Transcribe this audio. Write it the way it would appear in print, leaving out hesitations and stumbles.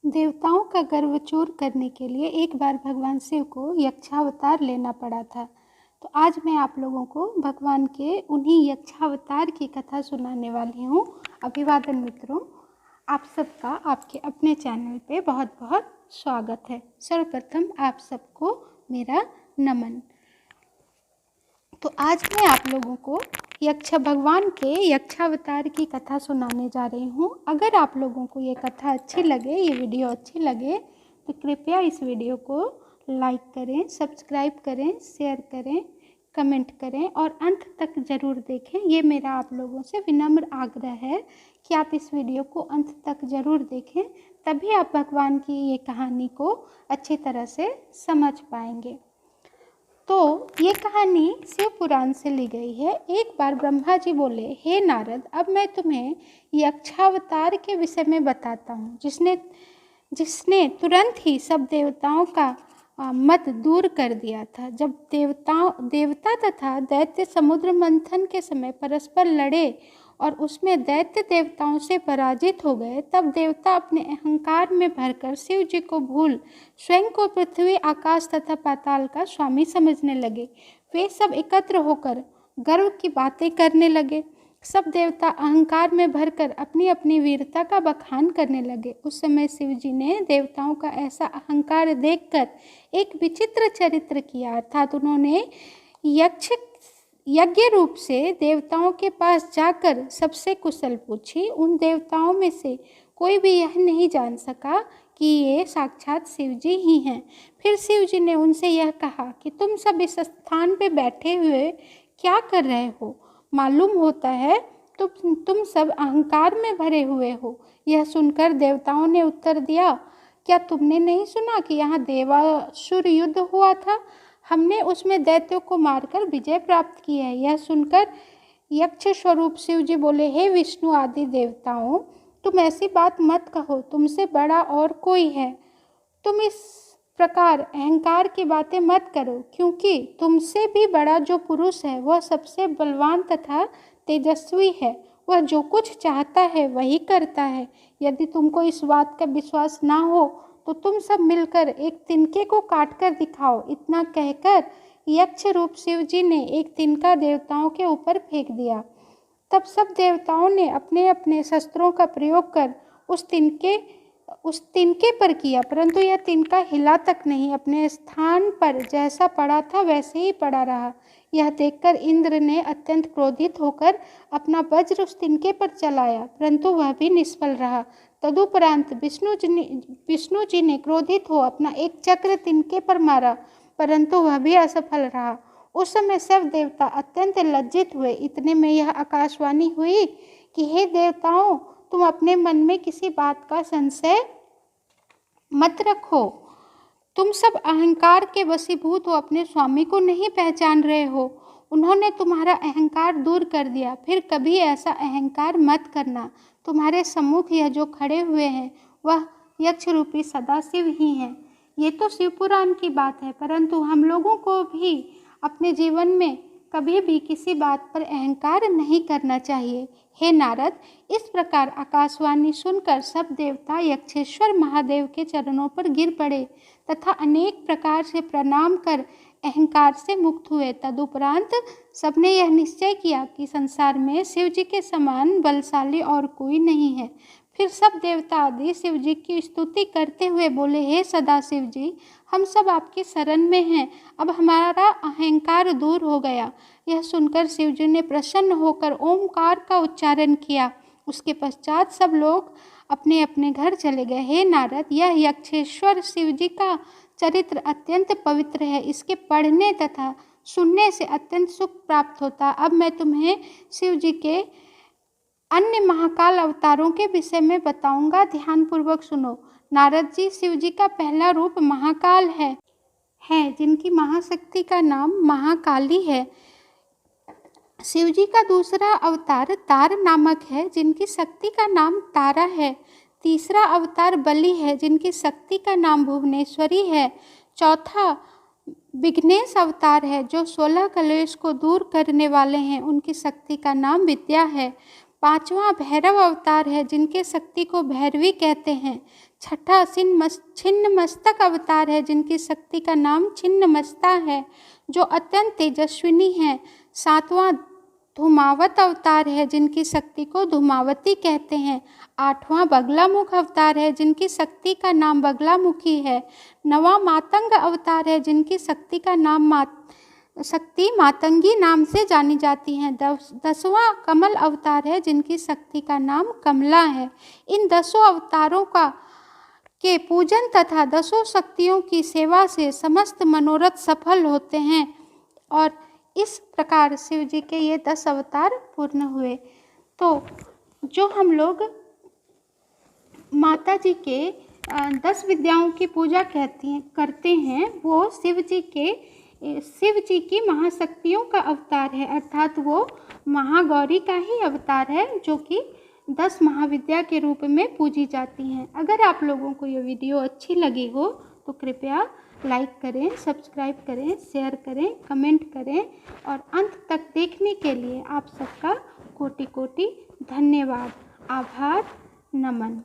देवताओं का गर्व चूर करने के लिए एक बार भगवान शिव को यक्षावतार लेना पड़ा था। तो आज मैं आप लोगों को भगवान के उन्हीं यक्षावतार की कथा सुनाने वाली हूँ। अभिवादन मित्रों, आप सबका आपके अपने चैनल पे बहुत बहुत स्वागत है। सर्वप्रथम आप सबको मेरा नमन। तो आज मैं आप लोगों को भगवान के यक्षावतार की कथा सुनाने जा रही हूँ। अगर आप लोगों को ये कथा अच्छी लगे, ये वीडियो अच्छी लगे, तो कृपया इस वीडियो को लाइक करें, सब्सक्राइब करें, शेयर करें, कमेंट करें और अंत तक ज़रूर देखें। ये मेरा आप लोगों से विनम्र आग्रह है कि आप इस वीडियो को अंत तक ज़रूर देखें, तभी आप भगवान की ये कहानी को अच्छी तरह से समझ पाएंगे। तो ये कहानी शिव पुराण से ली गई है। एक बार ब्रह्मा जी बोले, हे नारद, अब मैं तुम्हें यक्षावतार के विषय में बताता हूँ, जिसने तुरंत ही सब देवताओं का मत दूर कर दिया था। जब देवता तथा दैत्य समुद्र मंथन के समय परस्पर लड़े और उसमें दैत्य देवताओं से पराजित हो गए, तब देवता अपने अहंकार में भरकर शिव जी को भूल स्वयं को पृथ्वी, आकाश तथा पाताल का स्वामी समझने लगे। वे सब एकत्र होकर गर्व की बातें करने लगे। सब देवता अहंकार में भरकर अपनी अपनी वीरता का बखान करने लगे। उस समय शिव जी ने देवताओं का ऐसा अहंकार देखकर एक विचित्र चरित्र किया, अर्थात उन्होंने यज्ञ रूप से देवताओं के पास जाकर सबसे कुशल पूछी। उन देवताओं में से कोई भी यह नहीं जान सका कि ये साक्षात शिव जी ही हैं। फिर शिव जी ने उनसे यह कहा कि तुम सब इस स्थान पे बैठे हुए क्या कर रहे हो? मालूम होता है तुम सब अहंकार में भरे हुए हो। यह सुनकर देवताओं ने उत्तर दिया, क्या तुमने नहीं सुना कि यहाँ देवासुर युद्ध हुआ था? हमने उसमें दैत्यों को मारकर विजय प्राप्त की है। यह सुनकर यक्ष स्वरूप शिव जी बोले, हे विष्णु आदि देवताओं, तुम ऐसी बात मत कहो, तुमसे बड़ा और कोई है। तुम इस प्रकार अहंकार की बातें मत करो, क्योंकि तुमसे भी बड़ा जो पुरुष है वह सबसे बलवान तथा तेजस्वी है। वह जो कुछ चाहता है वही करता है। यदि तुमको इस बात का विश्वास ना हो तो तुम सब मिलकर एक तिनके को काट कर दिखाओ। इतना कहकर यक्ष रूप शिव जी ने एक तिनका देवताओं के ऊपर फेंक दिया। तब सब देवताओं ने अपने अपने शस्त्रों का प्रयोग कर उस तिनके पर किया, परंतु यह तिनका हिला तक नहीं, अपने स्थान पर जैसा पड़ा था वैसे ही पड़ा रहा। यह देखकर इंद्र ने अत्यंत क्रोधित होकर अपना वज्र उस तिनके पर चलाया, परंतु वह भी निष्फल रहा। तदुपरांत विष्णु जी ने क्रोधित हो अपना एक चक्र तिनके पर मारा, परंतु वह भी असफल रहा। उस समय सब देवता अत्यंत लज्जित हुए। इतने में यह आकाशवाणी हुई कि हे देवताओं, तुम अपने मन में किसी बात का संशय मत रखो। तुम सब अहंकार के वशीभूत हो, अपने स्वामी को नहीं पहचान रहे हो। उन्होंने तुम्हारा अहंकार दूर कर दिया, फिर कभी ऐसा अहंकार मत करना। तुम्हारे सम्मुख यह जो खड़े हुए हैं वह यक्ष रूपी सदाशिव ही हैं। ये तो शिव पुराण की बात है, परंतु हम लोगों को भी अपने जीवन में कभी भी किसी बात पर अहंकार नहीं करना चाहिए। हे नारद, इस प्रकार आकाशवाणी सुनकर सब देवता यक्षेश्वर महादेव के चरणों पर गिर पड़े तथा अनेक प्रकार से प्रणाम कर अहंकार से मुक्त हुए। तदुपरांत सबने यह निश्चय किया कि संसार में शिव जी के समान बलशाली और कोई नहीं है। फिर सब देवता आदि शिव जी की स्तुति करते हुए बोले, हे सदाशिव जी, हम सब आपकी शरण में हैं, अब हमारा अहंकार दूर हो गया। यह सुनकर शिव जी ने प्रसन्न होकर ओमकार का उच्चारण किया। उसके पश्चात सब लोग अपने अपने घर चले गए। हे नारद, यह यक्षेश्वर शिव जी का चरित्र अत्यंत पवित्र है। इसके पढ़ने तथा सुनने से अत्यंत सुख प्राप्त होता। अब मैं तुम्हें शिव जी के अन्य महाकाल अवतारों के विषय में बताऊंगा, ध्यानपूर्वक सुनो। नारद जी, शिव जी का पहला रूप महाकाल है जिनकी महाशक्ति का नाम महाकाली है। शिव जी का दूसरा अवतार तार नामक है, जिनकी शक्ति का नाम तारा है। तीसरा अवतार बलि है, जिनकी शक्ति का नाम भुवनेश्वरी है। चौथा विघ्नेश अवतार है, जो 16 कलेश को दूर करने वाले हैं, उनकी शक्ति का नाम विद्या है। 5वां भैरव अवतार है जिनके शक्ति को भैरवी कहते हैं। 6ठा छिन्नमस्तक अवतार है जिनकी शक्ति का नाम छिन्नमस्ता है, जो अत्यंत तेजस्विनी है। 7वां धूमावत अवतार है जिनकी शक्ति को धूमावती कहते हैं। 8वां बगलामुख अवतार है जिनकी शक्ति का नाम बगलामुखी है। 9वां मातंग अवतार है जिनकी शक्ति का नाम शक्ति मातंगी नाम से जानी जाती हैं। 10वां कमल अवतार है जिनकी शक्ति का नाम कमला है। इन 10 अवतारों के पूजन तथा 10 शक्तियों की सेवा से समस्त मनोरथ सफल होते हैं। और इस प्रकार शिव जी के ये 10 अवतार पूर्ण हुए। तो जो हम लोग माता जी के 10 विद्याओं की पूजा करते हैं, वो शिव जी की महाशक्तियों का अवतार है, अर्थात वो महागौरी का ही अवतार है, जो कि 10 महाविद्या के रूप में पूजी जाती हैं। अगर आप लोगों को ये वीडियो अच्छी लगी हो तो कृपया लाइक करें, सब्सक्राइब करें, शेयर करें, कमेंट करें और अंत तक देखने के लिए आप सबका कोटि कोटि धन्यवाद, आभार, नमन।